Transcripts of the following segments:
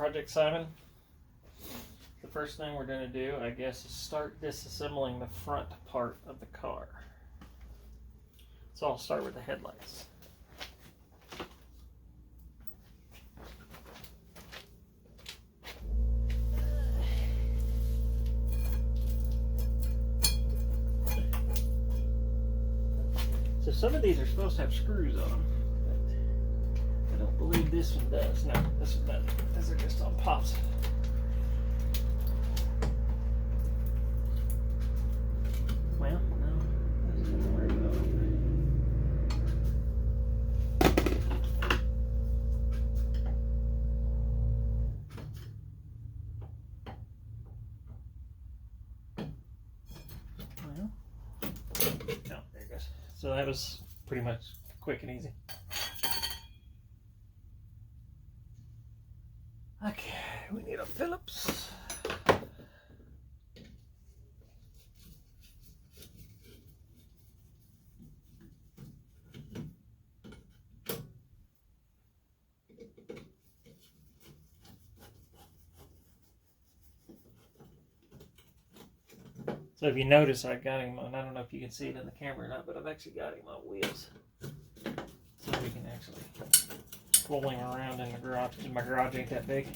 Project Simon. The first thing we're going to do, I guess, is start disassembling the front part of the car. So I'll start with the headlights. So some of these are supposed to have screws on them, but I don't believe this one does. No, this one doesn't. These are just on pops. Well, no, that's not worry about it. Well, no, there it goes. So that was pretty much quick and easy. Okay, we need a Phillips. So if you notice, I got him on, I don't know if you can see it in the camera or not, but I've actually got him on wheels. So we can actually roll him around in the garage. My garage ain't that big.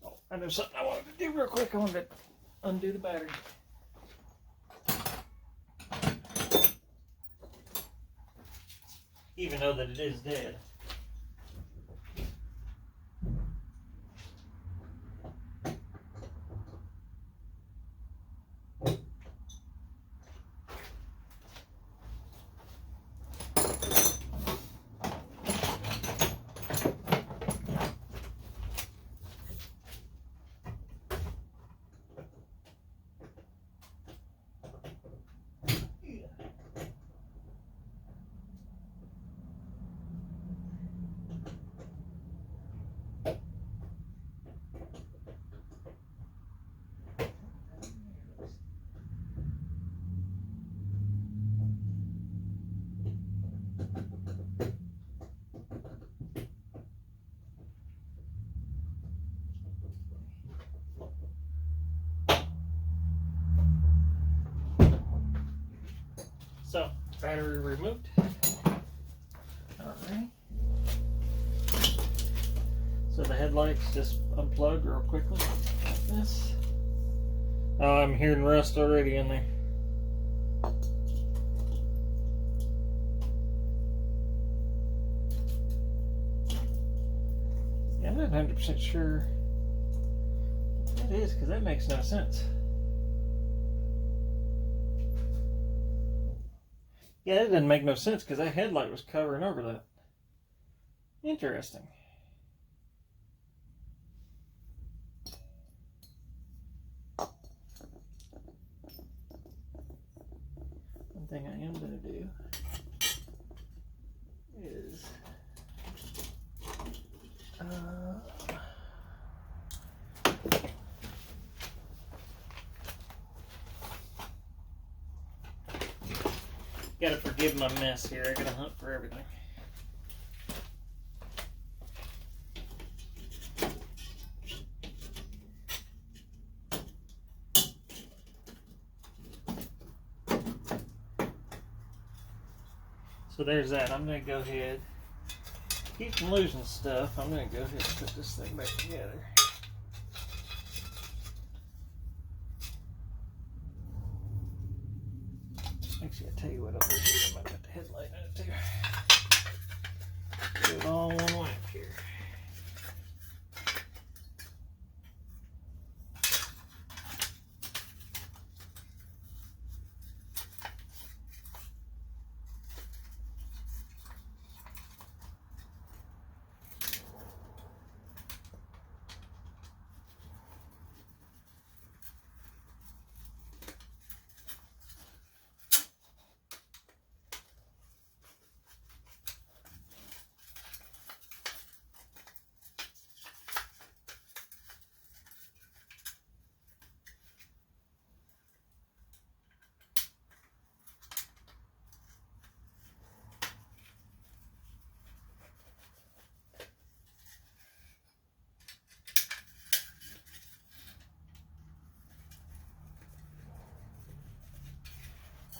Oh, I know something I wanted to do real quick. I wanted to undo the battery. Even though that it is dead. So, battery removed. Alright. So the headlights just unplug real quickly like this. Oh, I'm hearing rust already in there. Yeah, I'm not 100% sure what that is, because that makes no sense. Yeah, it didn't make no sense because that headlight was covering over that. Interesting. One thing I am going to do is gotta forgive my mess here. I gotta hunt for everything. So there's that. I'm gonna go ahead, keep from losing stuff. I'm gonna go ahead and put this thing back together. Actually, I'll tell you what I'll do. I might put the headlight in it too. Do it all one lap here.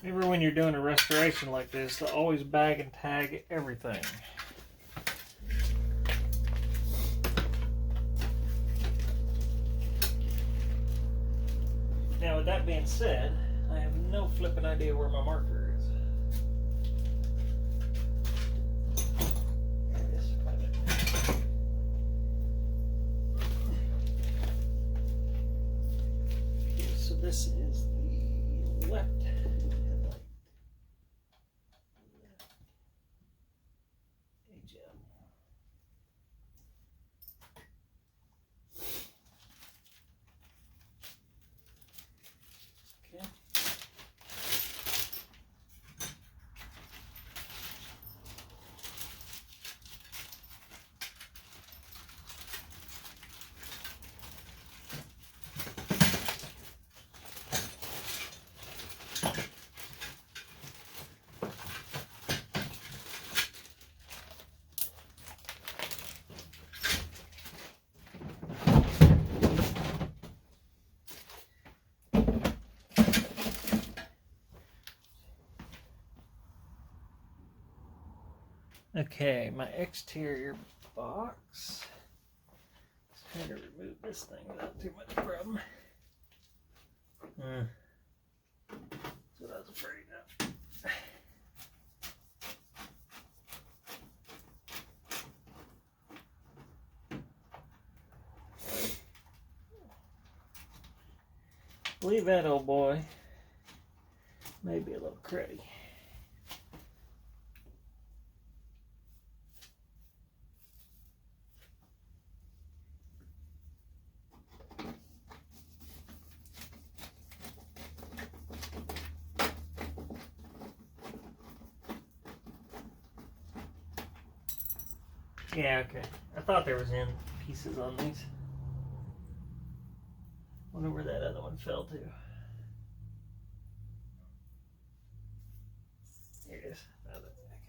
Remember when you're doing a restoration like this, to always bag and tag everything. Now with that being said, I have no flipping idea where my marker is. There it is. Find it. Okay, so this is the left headlight. HM. Okay. Okay, my exterior box. Just trying to remove this thing without too much problem. That's what I was afraid of. Believe that, old boy. Maybe a little cruddy. Yeah, okay. I thought there was end pieces on these. Wonder where that other one fell to. Here it is. Found it. Okay.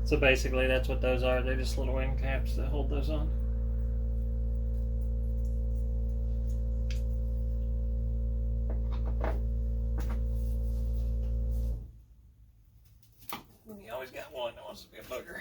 So basically that's what those are. They're just little end caps that hold those on. You always got one that wants to be a bugger.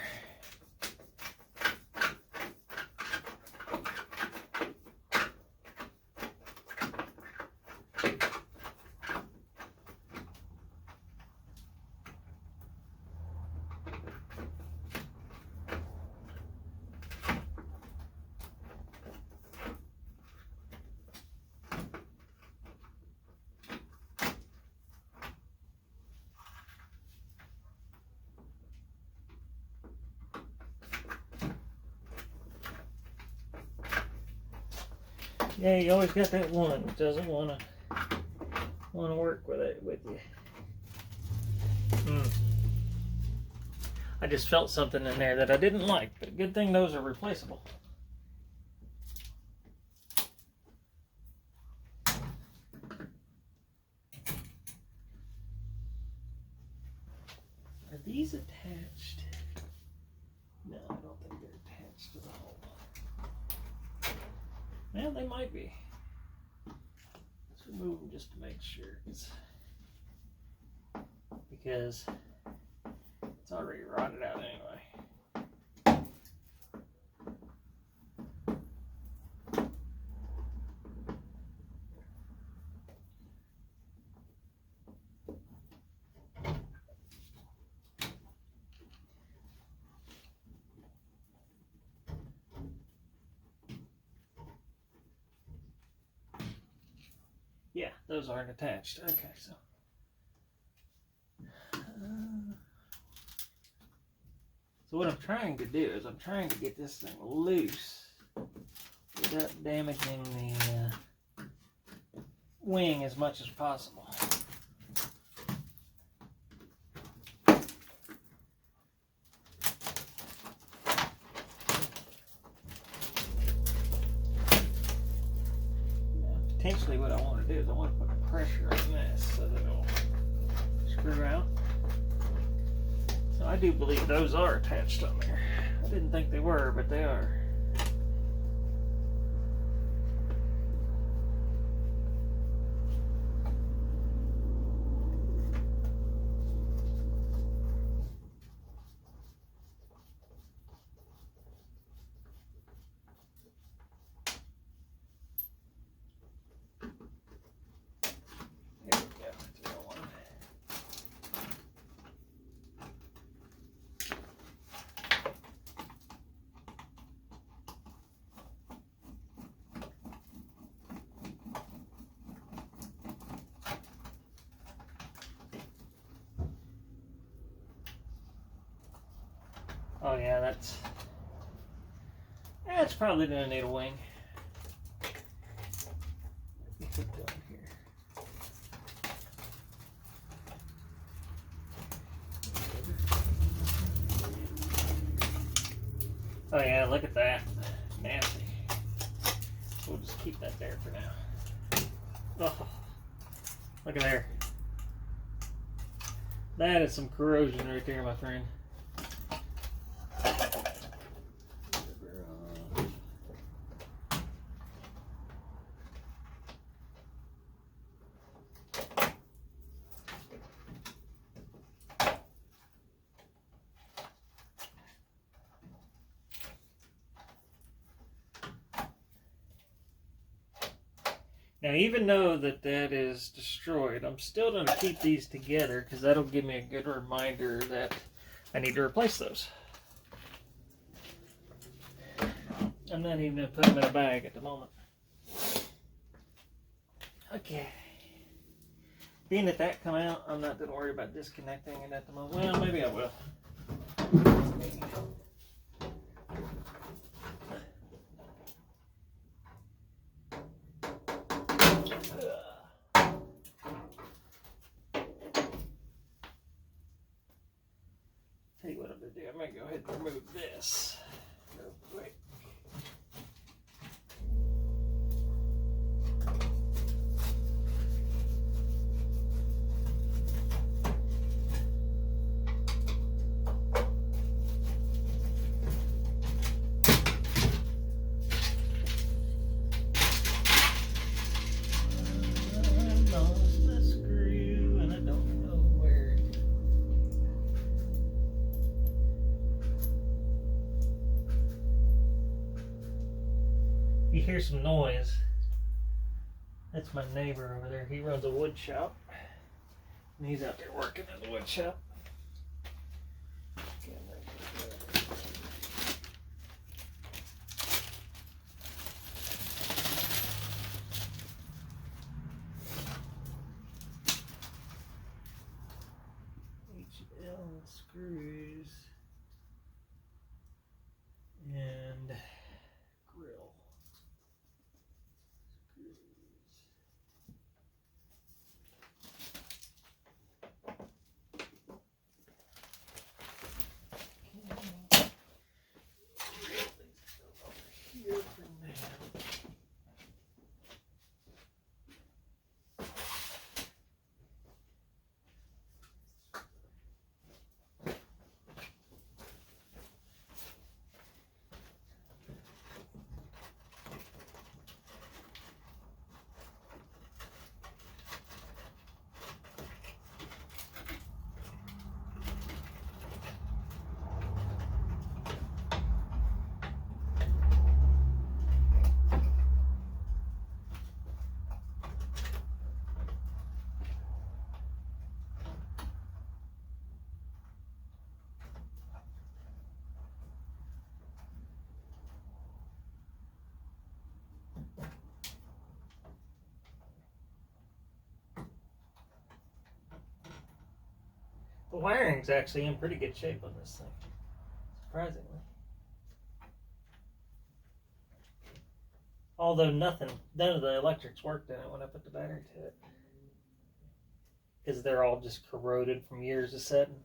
Yeah, you always got that one that doesn't want to work with you. I just felt something in there that I didn't like, but good thing those are replaceable. Are these attached? No, I don't think they're attached to the hole. Well, they might be. Let's remove them just to make sure. Because it's already rotted out anyway. Yeah, those aren't attached. Okay, so. So what I'm trying to do is I'm trying to get this thing loose without damaging the wing as much as possible. Potentially what I want to do is I want to put pressure on this so that it'll screw out. So I do believe those are attached on there. I didn't think they were, but they are. Oh yeah, that's probably gonna need a wing. Let me put that in here. Oh yeah, look at that. Nasty. We'll just keep that there for now. Oh, look at there. That is some corrosion right there, my friend. Now, even though that is destroyed, I'm still going to keep these together because that'll give me a good reminder that I need to replace those. I'm not even going to put them in a bag at the moment. Okay. Being that come out, I'm not going to worry about disconnecting it at the moment. Well, maybe I will. Tell you what I'm going to do. I'm going to go ahead and remove this real quick. You hear some noise. That's my neighbor over there. He runs a wood shop. And he's out there working in the wood shop. HL screws and grill. The wiring's actually in pretty good shape on this thing, surprisingly. Although none of the electrics worked in it when I put the battery to it. Because they're all just corroded from years of setting.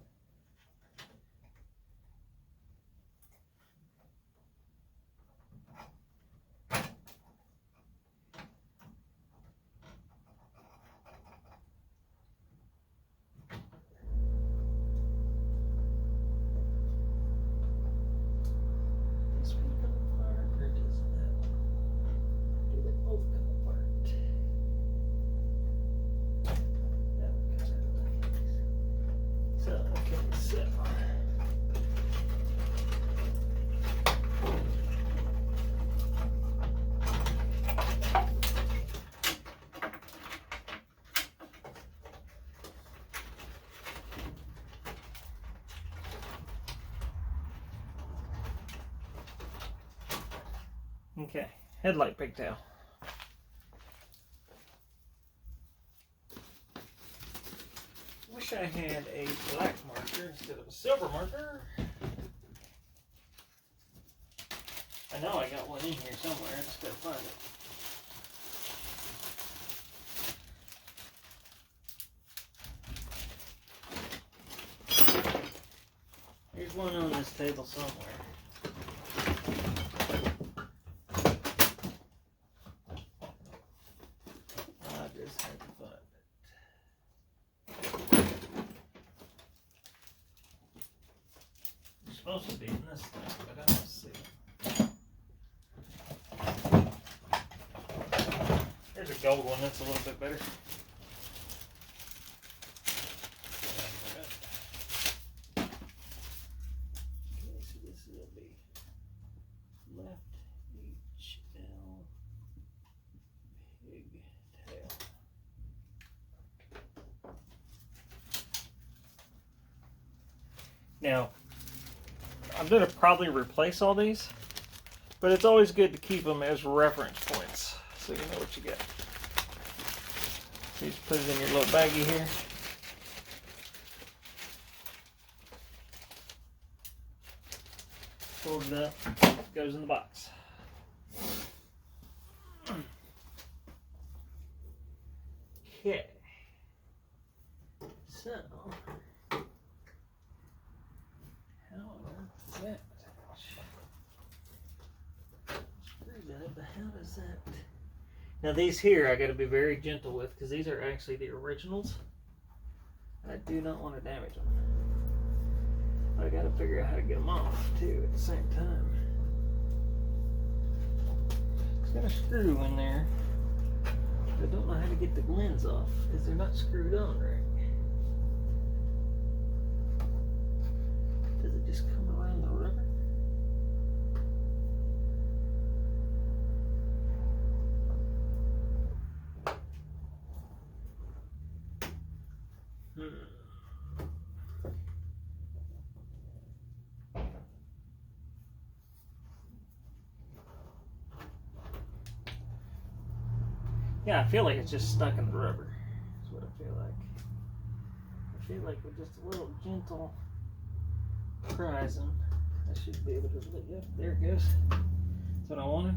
So. Okay, headlight pigtail. Wish I had a black marker instead of a silver marker. I know I got one in here somewhere, I just gotta find it. There's one on this table somewhere. I just had to find it. It's supposed to be in this thing, but I don't see it. There's a gold one that's a little bit better. Okay, so this will be left HL pigtail. Now, I'm going to probably replace all these, but it's always good to keep them as reference points so you know what you get. So you just put it in your little baggie here. Fold it up, it goes in the box. Okay. So, that screws in it, but how does that? Now these here I got to be very gentle with because these are actually the originals. I do not want to damage them. I got to figure out how to get them off too at the same time. It's got a screw in there. I don't know how to get the lens off because they're not screwed on right. Does it just come around the rubber? Yeah, I feel like it's just stuck in the rubber. That's what I feel like. I feel like with just a little gentle prising, I should be able to, yep, there it goes. That's what I wanted.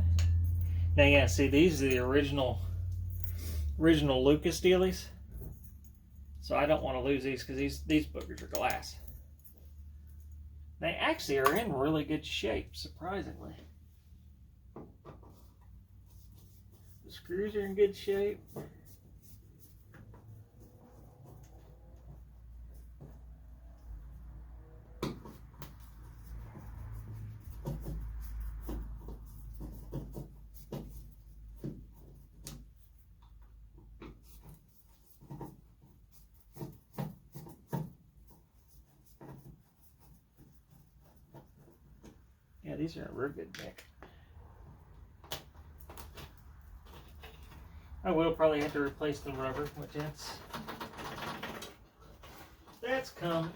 Now, yeah, see, these are the original Lucas dealies. So I don't want to lose these because these boogers are glass. They actually are in really good shape, surprisingly. The screws are in good shape. Yeah, these are in real good nick. I will probably have to replace the rubber, which that's coming.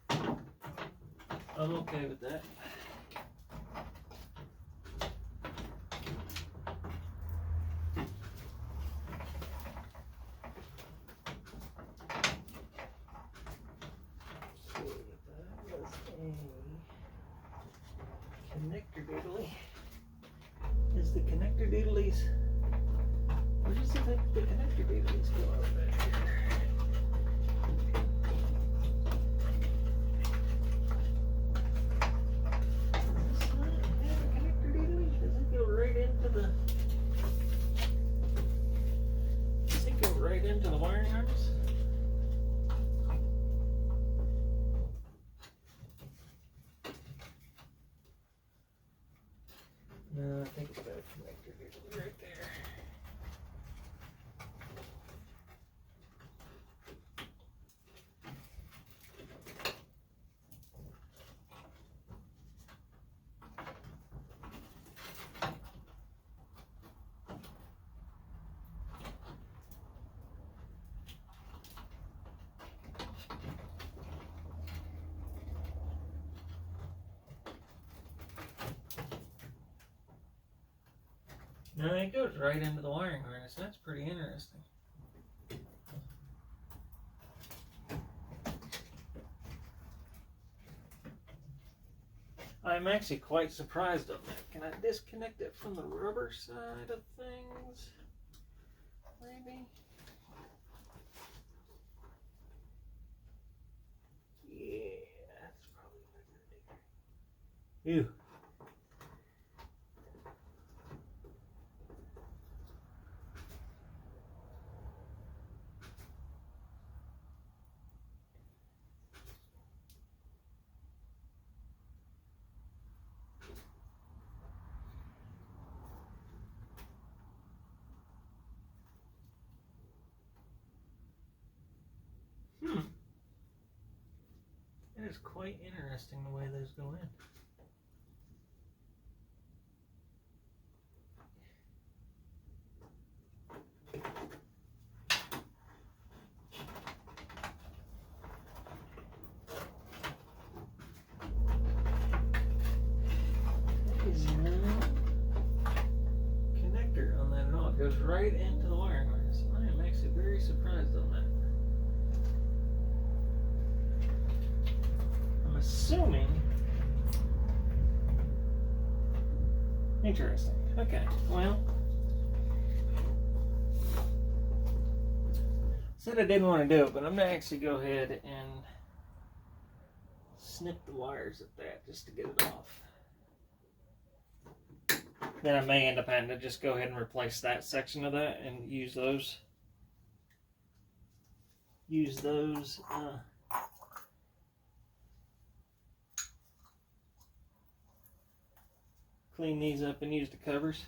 I'm okay with that. Connector doodly. Is the connector doodlies? Where does the connector doodlies go over there? Does this not have a connector doodly? Does it go right into the? Does it go right into the wiring harness? No, I think it's got a connector doodly right there. Now it goes right into the wiring harness. That's pretty interesting. I'm actually quite surprised on that. Can I disconnect it from the rubber side of things? Maybe? Yeah, that's probably what I'm gonna do. Ew. It is quite interesting the way those go in. There is no connector on that at all. It goes right into the wiring harness. I am actually very surprised on that. I'm assuming. Interesting. Okay, well. Said I didn't want to do it, but I'm going to actually go ahead and snip the wires at that just to get it off. Then I may end up having to just go ahead and replace that section of that and use those. Clean these up and use the covers.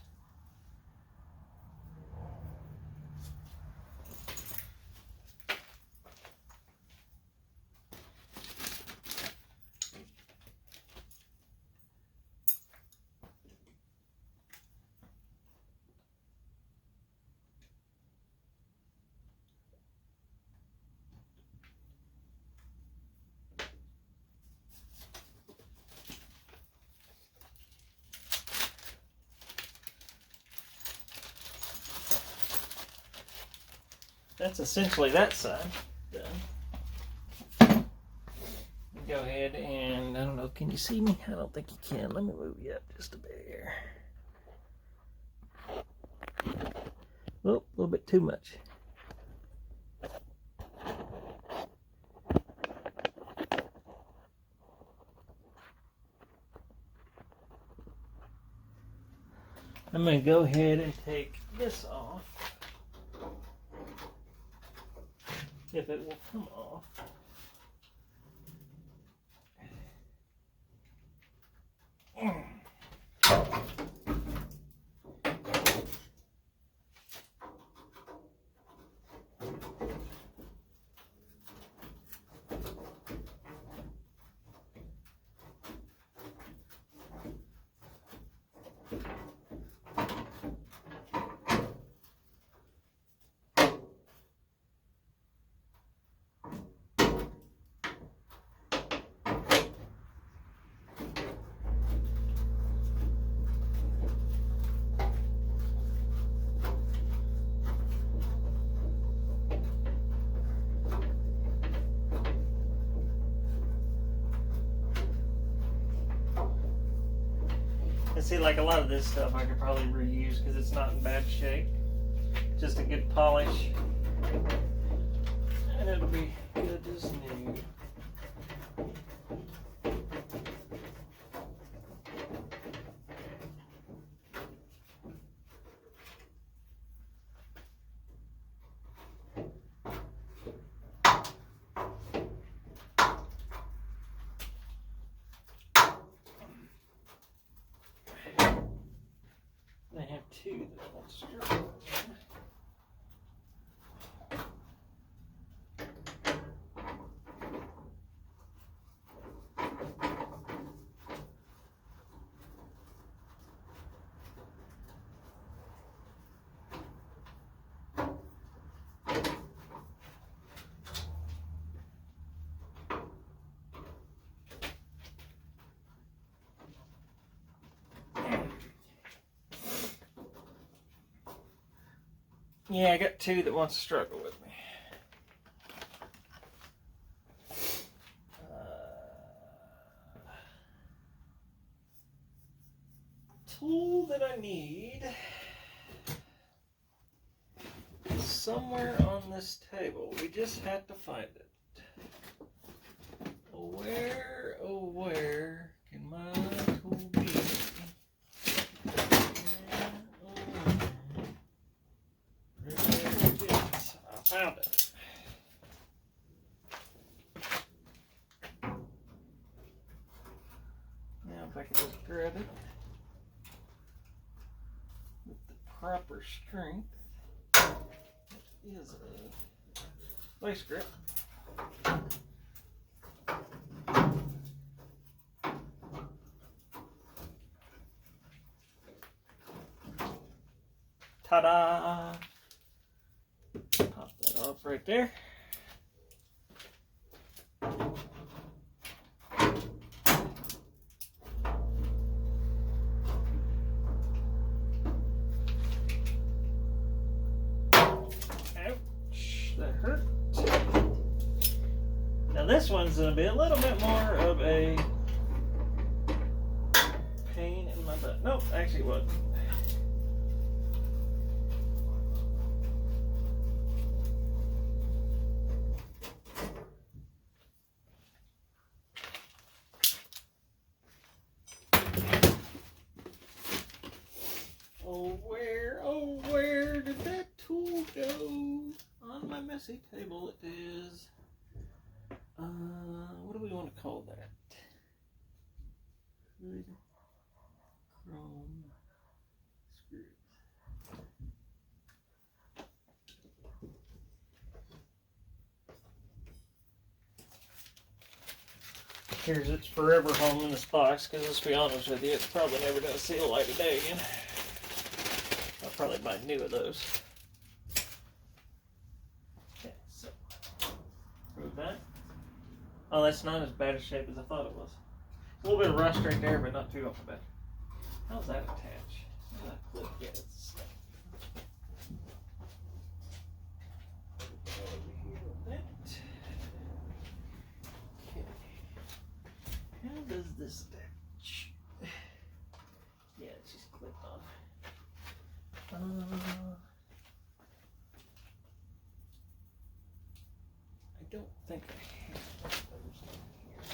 That's essentially that side done. Go ahead and, I don't know, can you see me? I don't think you can. Let me move you up just a bit here. Oh, a little bit too much. I'm going to go ahead and take this off. If it will come off. And see, like a lot of this stuff I could probably reuse because it's not in bad shape. Just a good polish. And it'll be good as new. I have two that won't screw. Yeah, I got two that wants to struggle with me. Tool that I need is somewhere on this table. We just had to find it. Where, oh where can my tool be? I found it. Now if I can just grab it with the proper strength, it is a vice grip. Ta-da! Pop that off right there. Ouch, that hurt. Now this one's going to be a little bit more of a pain in my butt. Nope, actually it wasn't. Oh, where did that tool go? On my messy table it is. What do we want to call that? Hood chrome screws. Here's its forever home in this box, because let's be honest with you, it's probably never going to see the light of day again. I'll probably buy new of those. Okay, so remove that. Oh, that's not as bad a shape as I thought it was. A little bit of rust right there, but not too bad. How's that attach? How's that clip? Yeah, it's stuck. Over here with that. Okay. How does this attach? Yeah, it's just clipped on. I don't think I have those in here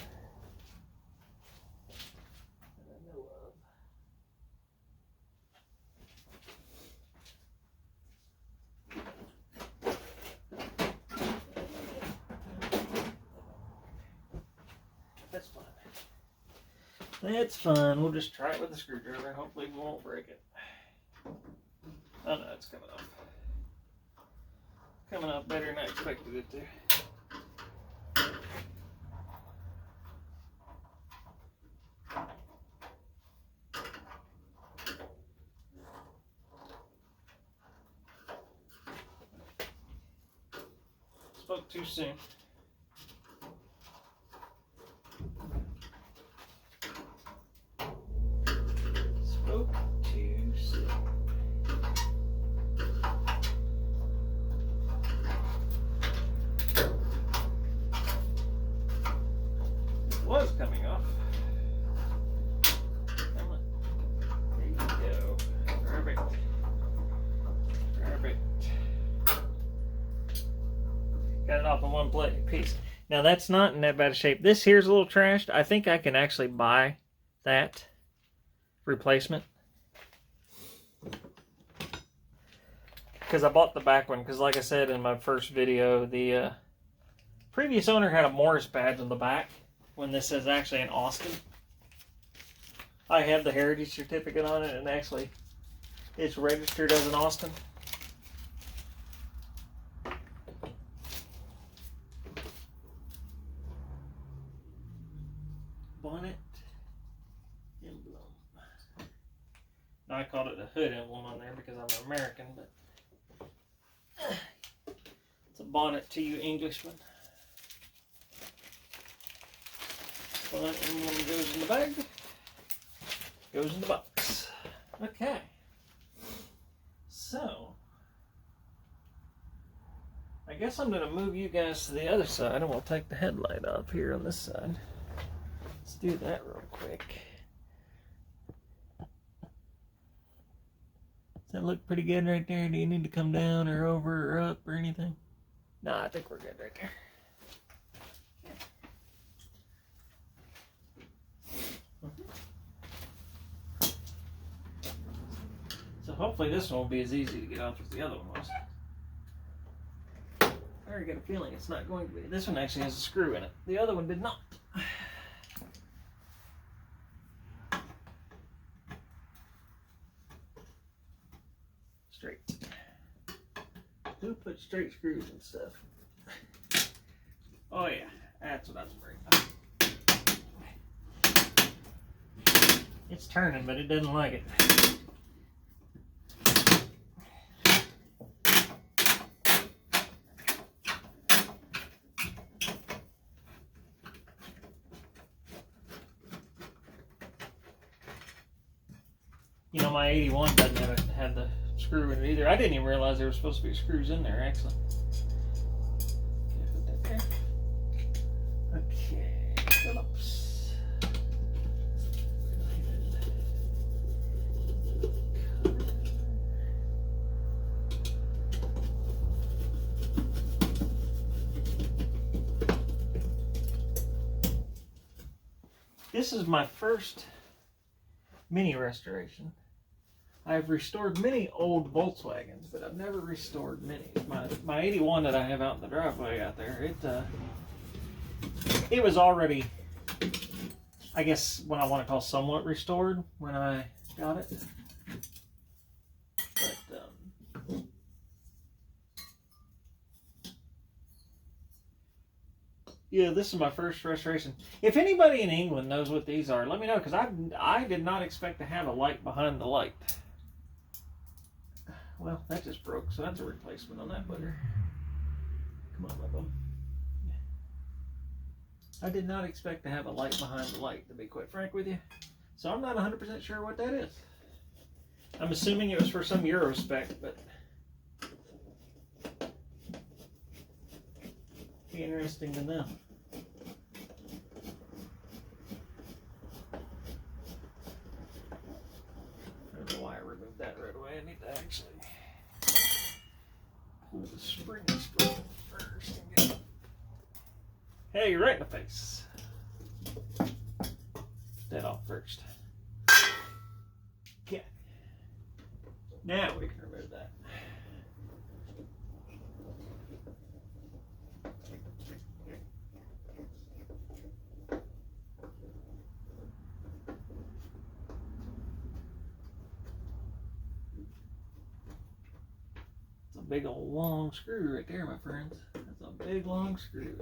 that I know of. That's fine. That's fine. We'll just try it with a screwdriver and hopefully we won't break it. Oh no, it's coming off. Coming off better than I expected it to. Spoke too soon. Spoke too soon. It was coming off. Come on. There you go. Perfect. Perfect. Got it off in one piece. Now that's not in that bad a shape. This here's a little trashed. I think I can actually buy that replacement. Because I bought the back one. Because like I said in my first video, the previous owner had a Morris badge on the back. When this is actually an Austin. I have the heritage certificate on it and actually it's registered as an Austin. Bonnet emblem. Now I called it a hood emblem on there because I'm an American, but it's a bonnet to you Englishmen. Bonnet emblem goes in the bag, goes in the box. Okay. So, guess I'm going to move you guys to the other side and we'll take the headlight off here on this side. Let's do that real quick. Does that look pretty good right there? Do you need to come down or over or up or anything? No, I think we're good right there. So hopefully this one won't be as easy to get off as the other one was. I already got a feeling it's not going to be. This one actually has a screw in it. The other one did not. Straight. Who put straight screws and stuff? Oh yeah, that's what I was worried about. It's turning, but it doesn't like it. You know, my 81 doesn't have the screw in it either. I didn't even realize there were supposed to be screws in there, actually. Put that there. Okay, Phillips. This is my first mini restoration. I've restored many old Volkswagens, but I've never restored minis. My 81 that I have out in the driveway out there, it was already, I guess, what I want to call somewhat restored when I got it. But yeah, this is my first restoration. If anybody in England knows what these are, let me know, because I did not expect to have a light behind the light. Well, that just broke, so that's a replacement on that bugger. Come on, my bum. I did not expect to have a light behind the light, to be quite frank with you. So I'm not 100% sure what that is. I'm assuming it was for some Euro spec, but be interesting to know. I don't know why I removed that right away. I need to actually pull the spring first and get it. Hey, you're right in the face. That off first. Okay. Now we can remove that. It's a big old long screw right there, my friends. That's a big long screw.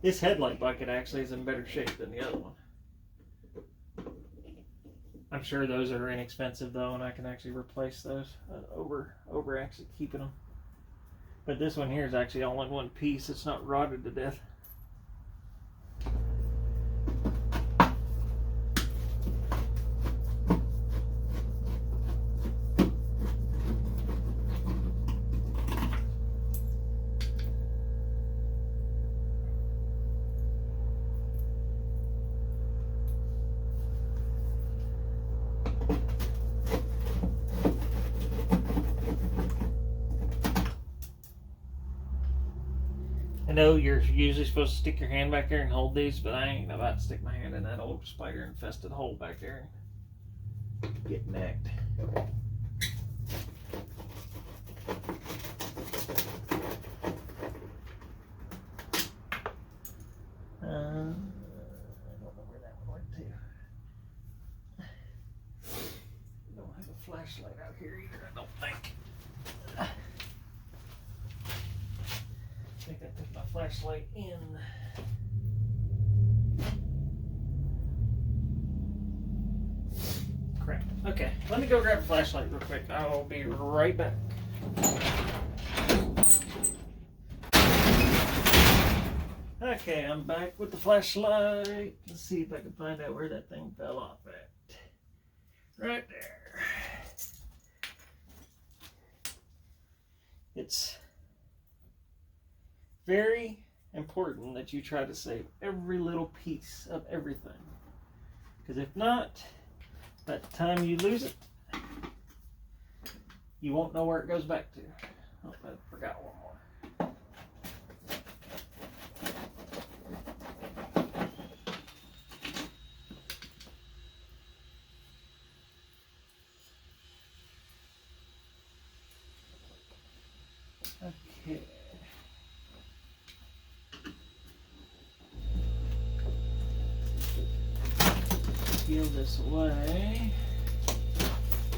This headlight bucket actually is in better shape than the other one. I'm sure those are inexpensive though, and I can actually replace those over actually keeping them. But this one here is actually all in one piece. It's not rotted to death. I know you're usually supposed to stick your hand back there and hold these, but I ain't about to stick my hand in that old spider-infested hole back there and get nagged. I don't know where that one went to. I don't have a flashlight out here either, I don't think. I think I put my flashlight in. Crap. Okay, let me go grab a flashlight real quick. I'll be right back. Okay, I'm back with the flashlight. Let's see if I can find out where that thing fell off at. Right there. It's very important that you try to save every little piece of everything. Because if not, by the time you lose it, you won't know where it goes back to. Oh, I forgot one more. Okay. Peel this away.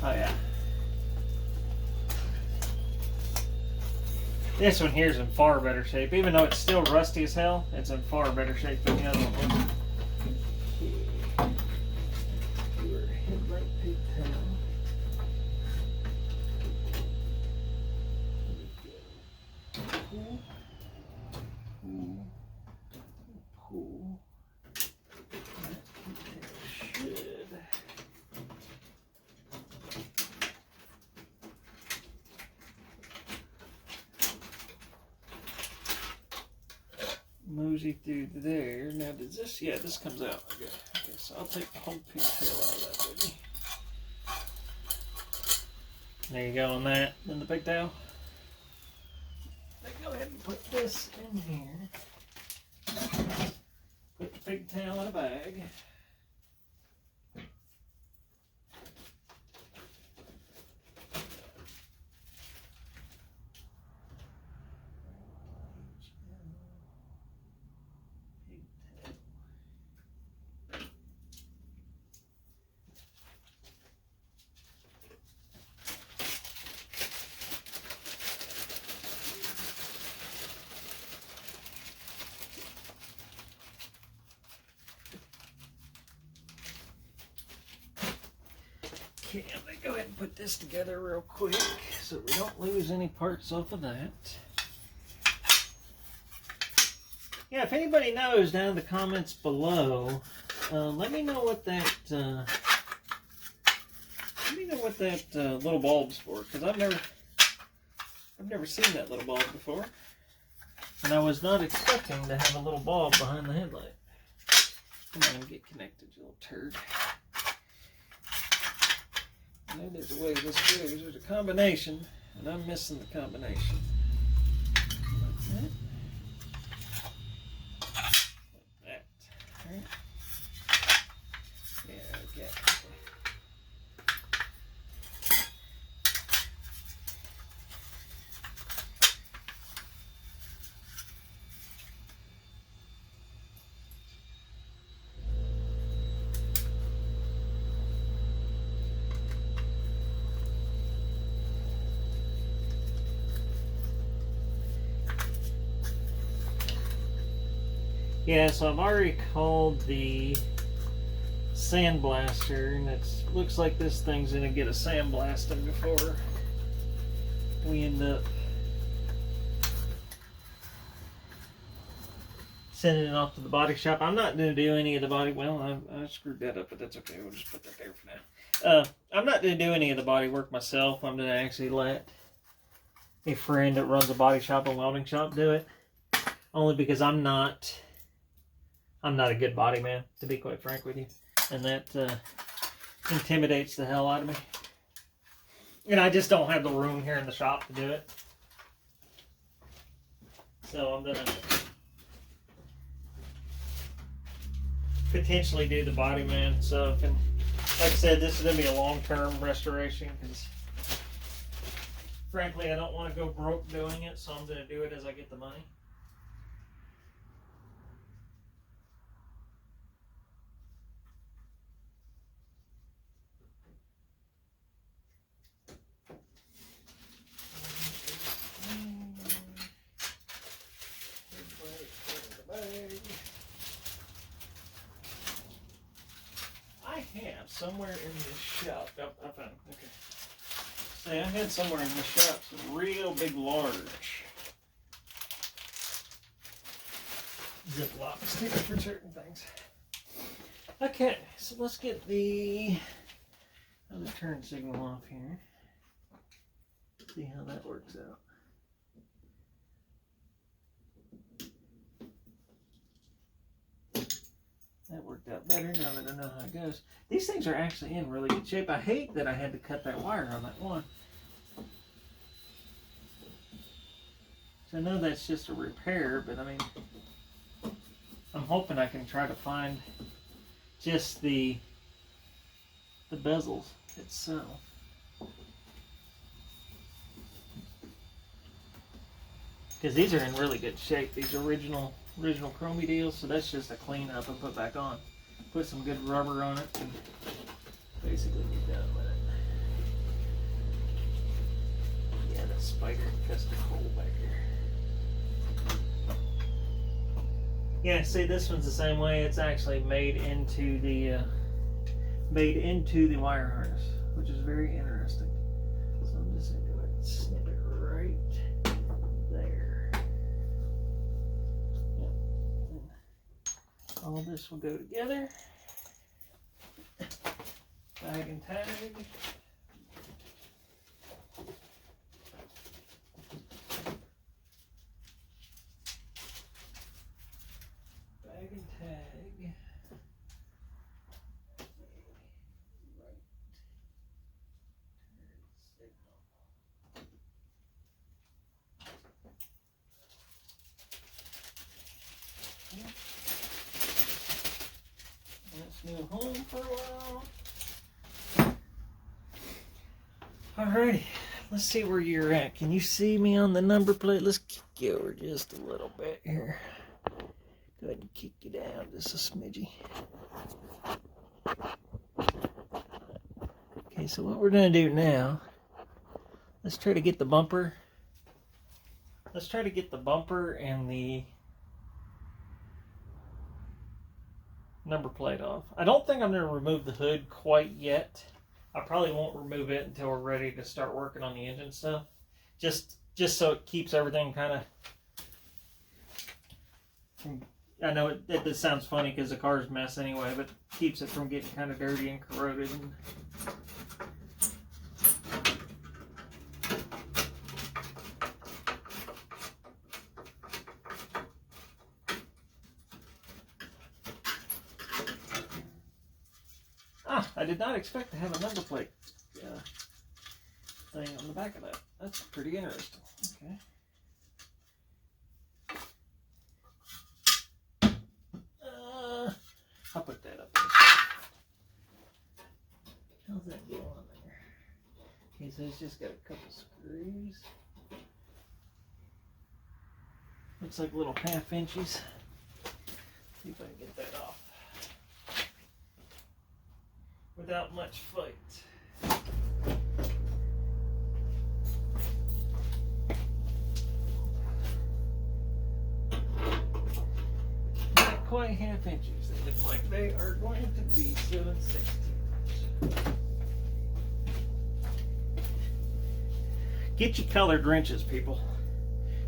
Oh yeah. This one here is in far better shape. Even though it's still rusty as hell, it's in far better shape than the other one. Headlight pigtail. Pull. Pull. Mosey through there. Now does this, yeah, this comes out. Okay, so I'll take the whole pigtail out of that baby. There you go on that. Then the pigtail. Go ahead and put this in here. Put the pigtail in a bag. Okay, I'm going to go ahead and put this together real quick so we don't lose any parts off of that. Yeah, if anybody knows down in the comments below, let me know what that little bulb's for, because I've never seen that little bulb before, and I was not expecting to have a little bulb behind the headlight. Come on, get connected, you little turd. And there's a way this goes. There's a combination, and I'm missing the combination. Like that. Like that. Right. Yeah, okay. Yeah, so I've already called the sandblaster, and it looks like this thing's gonna get a sandblasting before we end up sending it off to the body shop. I'm not gonna do any of the body. Well, I screwed that up, but that's okay. We'll just put that there for now. I'm not gonna do any of the body work myself. I'm gonna actually let a friend that runs a body shop and welding shop do it, only because I'm not a good body man, to be quite frank with you. And that intimidates the hell out of me. And I just don't have the room here in the shop to do it. So I'm going to potentially do the body man stuff. And like I said, this is going to be a long-term restoration because frankly, I don't want to go broke doing it. So I'm going to do it as I get the money. I have somewhere in this shop. Oh, I found it. Okay. See, I had somewhere in this shop some real big, large Ziploc stickers for certain things. Okay, so let's get the another turn signal off here. See how that works out. That worked out better now that I know how it goes. These things are actually in really good shape. I hate that I had to cut that wire on that one. So I know that's just a repair, but I mean, I'm hoping I can try to find just the bezels itself. Because these are in really good shape. These original chromey deals, so that's just a clean up and put back on. Put some good rubber on it and basically get done with it. Yeah, that spider infested hole back here. Yeah, see, this one's the same way. It's actually made into the wire harness, which is very interesting. So I'm just gonna go ahead and snip it right there. Yep. All this will go together. Bag and tag. Bag and tag. Right. Turn signal. Let's move home for a while. Alrighty, let's see where you're at. Can you see me on the number plate? Let's kick you over just a little bit here. Go ahead and kick you down just a smidgy. Okay, so what we're going to do now, let's try to get the bumper. Let's try to get the bumper and the number plate off. I don't think I'm going to remove the hood quite yet. I probably won't remove it until we're ready to start working on the engine stuff. Just so it keeps everything kind of... I know it sounds funny because the car's a mess anyway, but keeps it from getting kind of dirty and corroded. I did not expect to have a number plate thing on the back of that. That's pretty interesting. Okay. I'll put that up there. How's that go on there? Okay, so it's just got a couple screws. Looks like little 1/2 inches. See if I can get that off without much fight. Not quite 1/2 inches. They look like they are going to be 7/16. Get your colored wrenches, people.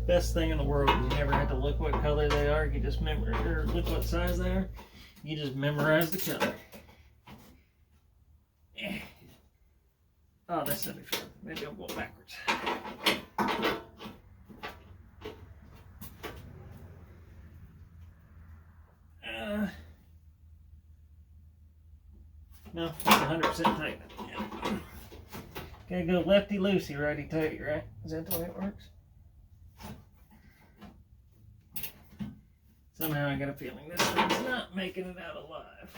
Best thing in the world is you never have to look what color they are. You just or look what size they are. You just memorize the color. Oh, that's gonna be fun. Maybe I'll go backwards. No, it's 100% tight. Yeah. Gotta go lefty-loosey, righty-tighty, right? Is that the way it works? Somehow I got a feeling this thing's not making it out alive.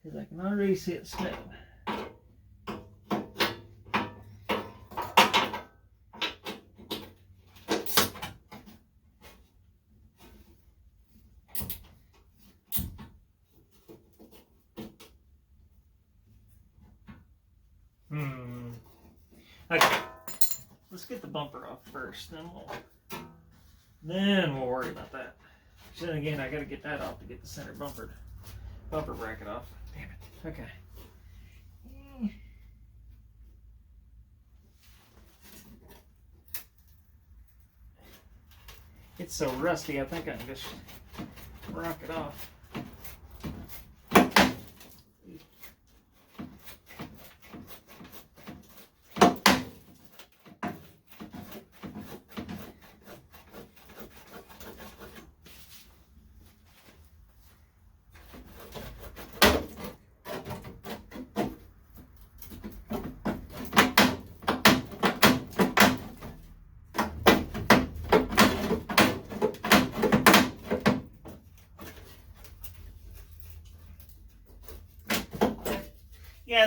Because I can already see it spinning. Okay, let's get the bumper off first, then we'll worry about that. So then again, I got to get that off to get the center bumper bracket off. Damn it. Okay. It's so rusty, I think I can just rock it off.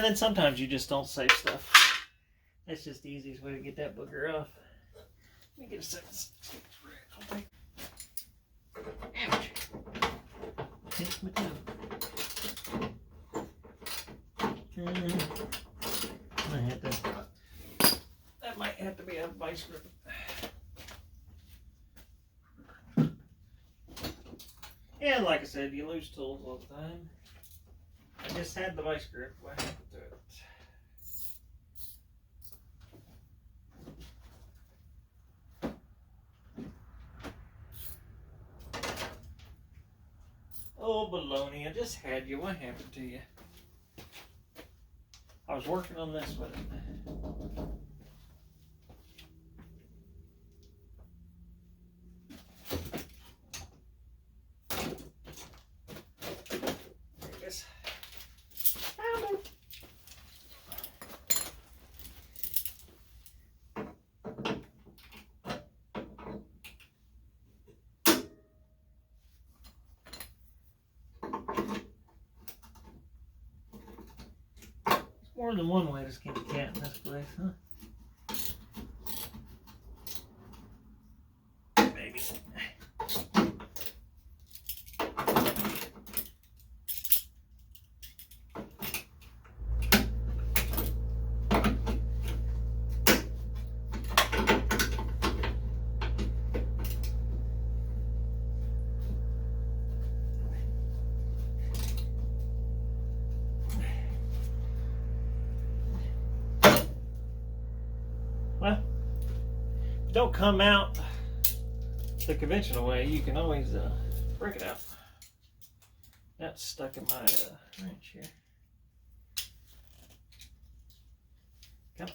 then sometimes you just don't save stuff. That's just the easiest way to get that booger off. Let me get a second. Ouch. Pinch my toe. That might have to be a vice grip. Yeah, like I said, you lose tools all the time. I just had the vice grip. What happened to it? Oh, baloney, I just had you. What happened to you? I was working on this with it. There it is. Found it. More than one way to skin a cat in this place, huh? Maybe. Well, if you don't come out the conventional way, you can always break it out. That's stuck in my wrench here. Come on.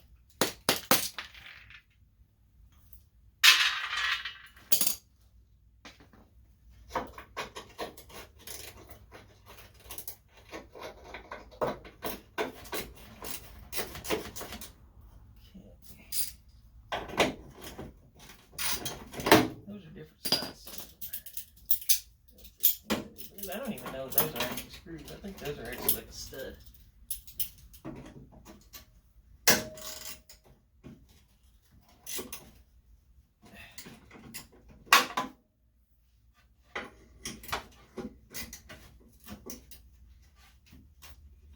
I don't even know if those are actually screws. I think those are actually like a stud.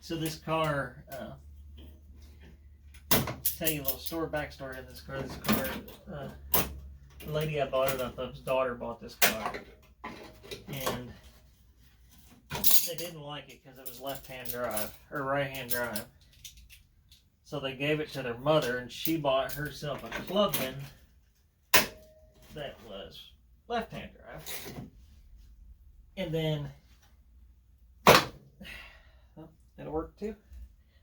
So this car, tell you a little backstory of this car. This car, the lady I bought it off of's daughter bought this car, and they didn't like it because it was left-hand drive, or right-hand drive. So they gave it to their mother, and she bought herself a Clubman that was left-hand drive. And then, well, that'll work too.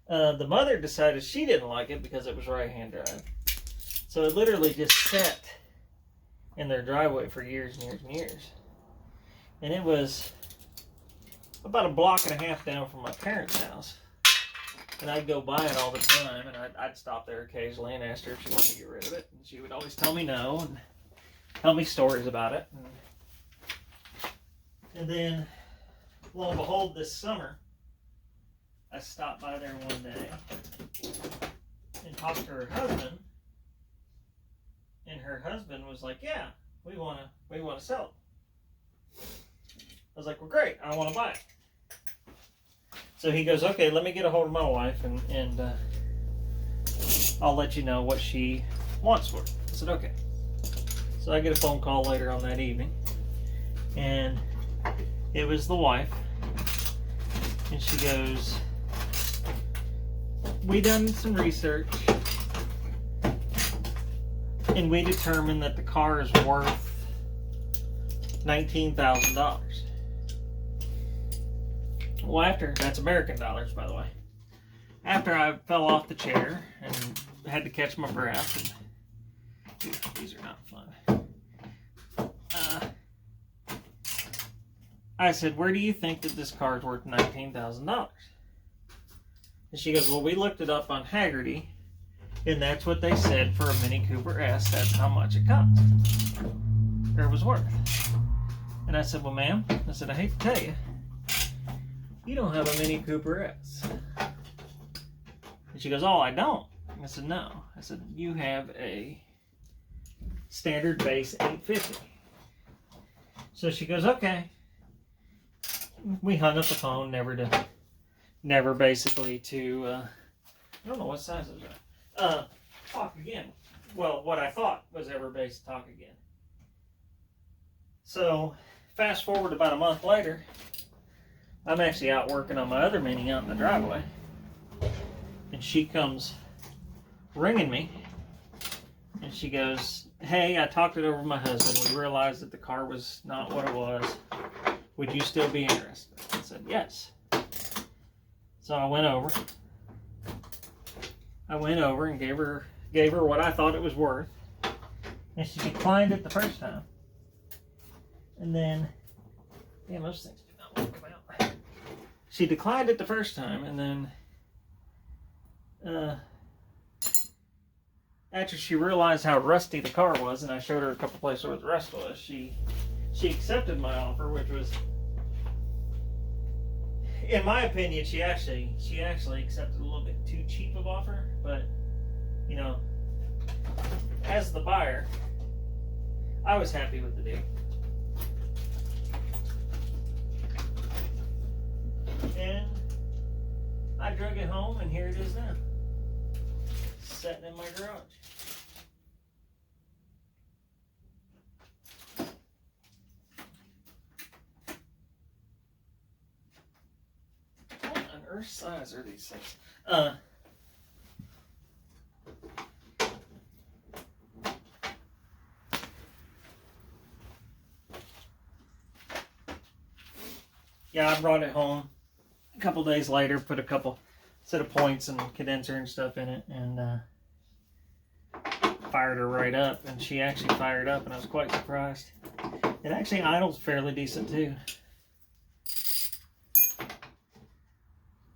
The mother decided she didn't like it because it was right-hand drive. So it literally just sat in their driveway for years and years and years. And it was about a block and a half down from my parents' house. And I'd go by it all the time, and I'd stop there occasionally and ask her if she wanted to get rid of it. And she would always tell me no, and tell me stories about it. And then, lo and behold, this summer, I stopped by there one day and talked to her husband. And her husband was like, yeah, we want to sell it. I was like, well, great, I want to buy it. So he goes, okay, let me get a hold of my wife, and I'll let you know what she wants for it. I said, okay. So I get a phone call later on that evening, and it was the wife, and she goes, we done some research, and we determined that the car is worth $19,000. Well, that's American dollars, by the way. After I fell off the chair and had to catch my breath, and these are not fun. I said, where do you think that this car is worth $19,000? And she goes, well, we looked it up on Haggerty, and that's what they said for a Mini Cooper S. That's how much it cost, or it was worth. And I said, well, ma'am, I said, I hate to tell you, you don't have a Mini Cooper S. And she goes, oh, I don't. I said, no. I said, you have a standard base 850. So she goes, okay. We hung up the phone, never basically to, I don't know what size it was. Talk again. Well, what I thought was ever base talk again. So, fast forward about a month later, I'm actually out working on my other Mini out in the driveway. And she comes ringing me. And she goes, hey, I talked it over with my husband. We realized that the car was not what it was. Would you still be interested? I said, yes. So I went over and gave her what I thought it was worth. And she declined it the first time. And then, damn, those things do not want to come out. She declined it the first time, and then after she realized how rusty the car was, and I showed her a couple places where the rust was, she accepted my offer, which was, in my opinion, she actually accepted a little bit too cheap of offer. But you know, as the buyer, I was happy with the deal. And I drug it home, and here it is now, sitting in my garage. What on earth size are these things? Yeah, I brought it home a couple days later, put a couple set of points and condenser and stuff in it, and fired her right up. And she actually fired up, and I was quite surprised. It actually idles fairly decent too.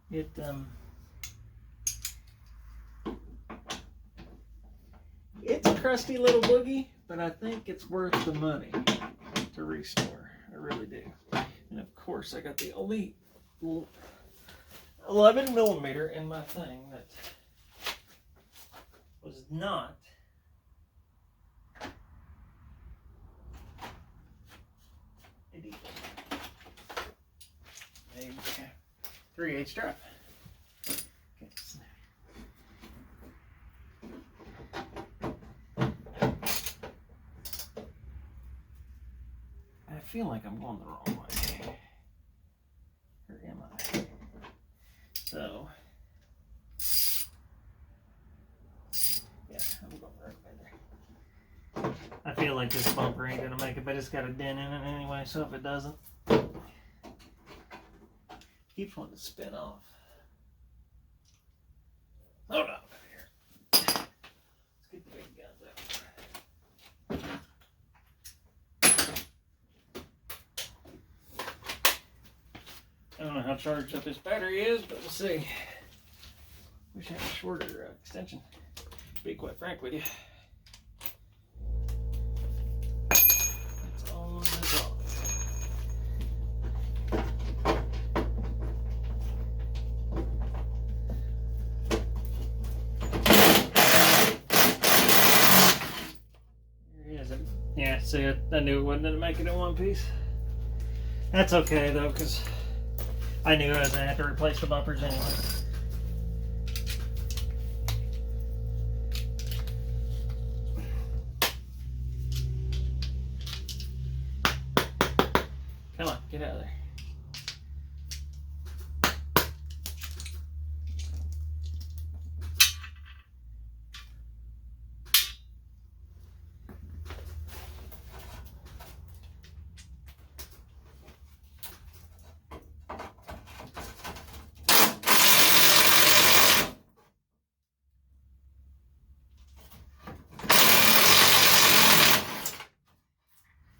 It's a crusty little boogie, but I think it's worth the money to restore. I really do. And of course, I got the Elite 11 millimeter in my thing that was not a default. A 3/8 strap. Okay. I feel like I'm going the wrong way. Or am I? So, yeah, I'm going right by there. I feel like this bumper ain't gonna make it, but it's got a dent in it anyway, so if it doesn't, keeps wanting to spin off. Hold on here. Let's get the big guns out. I don't know how charged up this battery is, but we'll see. Wish I had a shorter extension, to be quite frank with you. It's on and off. There he is. Yeah, see, I knew it wasn't going to make it in one piece. That's okay, though, because I knew I was going to have to replace the bumpers anyway. Come on, get out of there.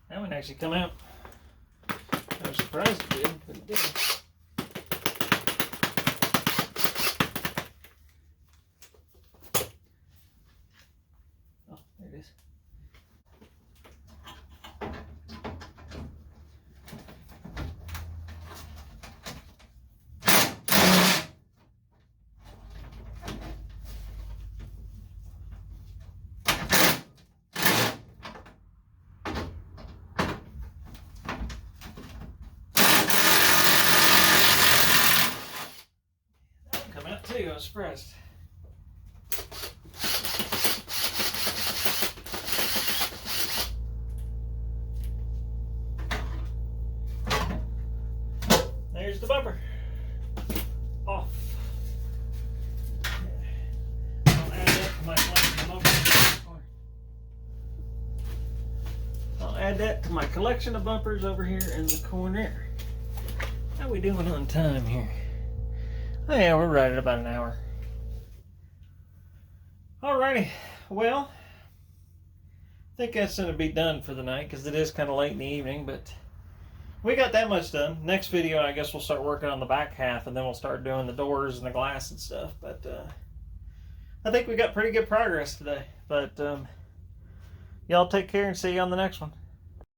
That one actually come out. I was surprised it did, but it did. Oh, there it is. was pressed. There's the bumper. Off. I'll add that to my collection of bumpers. I'll add that to my collection of bumpers over here in the corner. How we doing on time here? Oh yeah, we're right at about an hour. Alrighty, well, I think that's going to be done for the night because it is kind of late in the evening, but we got that much done. Next video, I guess we'll start working on the back half, and then we'll start doing the doors and the glass and stuff. But I think we got pretty good progress today. But y'all take care and see you on the next one.